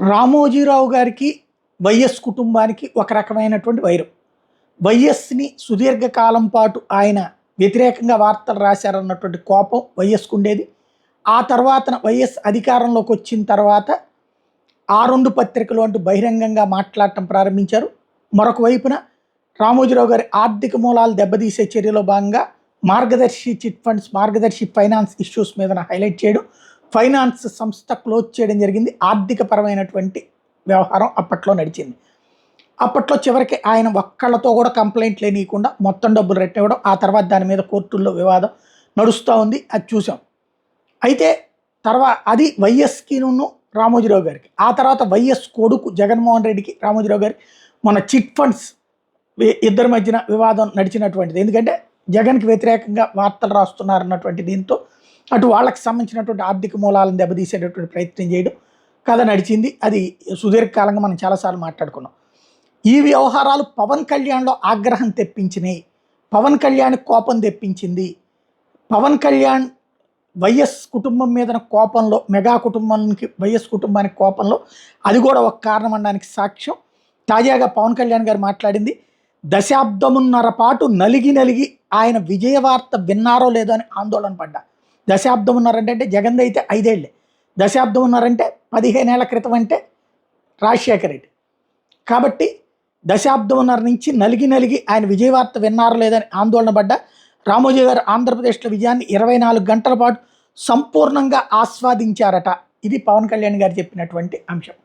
రామోజీరావు గారికి వైఎస్ కుటుంబానికి ఒక రకమైనటువంటి వైరం. వైఎస్ని సుదీర్ఘకాలం పాటు ఆయన వ్యతిరేకంగా వార్తలు రాశారన్నటువంటి కోపం వైఎస్కు ఉండేది. ఆ తర్వాత వైఎస్ అధికారంలోకి వచ్చిన తర్వాత ఆ రెండు పత్రికలు అంటూ బహిరంగంగా మాట్లాడటం ప్రారంభించారు. మరొక వైపున రామోజీరావు గారి ఆర్థిక మూలాలు దెబ్బతీసే చర్యలో భాగంగా మార్గదర్శి చిట్ ఫండ్స్, మార్గదర్శి ఫైనాన్స్ ఇష్యూస్ మీద హైలైట్ చేయడం, ఫైనాన్స్ సంస్థ క్లోజ్ చేయడం జరిగింది. ఆర్థిక పరమైనటువంటి వ్యవహారం అప్పట్లో నడిచింది. అప్పట్లో చివరికి ఆయన ఒక్కళ్ళతో కూడా కంప్లైంట్లు లేనియకుండా మొత్తం డబ్బులు రెట్టివ్వడం, ఆ తర్వాత దాని మీద కోర్టుల్లో వివాదం నడుస్తూ ఉంది. అది చూసాం. అయితే అది వైఎస్కిను రామోజీరావు గారికి. ఆ తర్వాత వైఎస్ కొడుకు జగన్మోహన్ రెడ్డికి రామోజీరావు గారికి మన చిట్ ఫండ్స్ ఇద్దరి మధ్యన వివాదం నడిచినటువంటిది. ఎందుకంటే జగన్కి వ్యతిరేకంగా వార్తలు రాస్తున్నారన్నటువంటి దీంతో అటు వాళ్ళకి సంబంధించినటువంటి ఆర్థిక మూలాలను దెబ్బతీసేటటువంటి ప్రయత్నం చేయడం కథ నడిచింది. అది సుదీర్ఘకాలంగా మనం చాలాసార్లు మాట్లాడుకున్నాం. ఈ వ్యవహారాలు పవన్ కళ్యాణ్లో ఆగ్రహం తెప్పించినాయి, పవన్ కళ్యాణ్ కోపం తెప్పించింది. పవన్ కళ్యాణ్ వైఎస్ కుటుంబం మీద కోపంలో, మెగా కుటుంబానికి వైఎస్ కుటుంబానికి కోపంలో అది కూడా ఒక కారణం అనడానికి సాక్ష్యం. తాజాగా పవన్ కళ్యాణ్ గారు మాట్లాడింది, దశాబ్దమున్నర పాటు నలిగి ఆయన విజయవార్త విన్నారో లేదో అని ఆందోళన పడ్డా. దశాబ్దమున్నర అంటే జగన్ అయితే 5 ఏళ్ళే, దశాబ్దమున్నర అంటే 15 ఏళ్ల క్రితం అంటే రాజశేఖర రెడ్డి. కాబట్టి దశాబ్దమున్నర నుంచి నలిగి ఆయన విజయవార్త విన్నారో లేదని ఆందోళన పడ్డా. రామోజీ గారు ఆంధ్రప్రదేశ్లో విజయాన్ని 24 గంటల పాటు సంపూర్ణంగా ఆస్వాదించారట. ఇది పవన్ కళ్యాణ్ గారు చెప్పినటువంటి అంశం.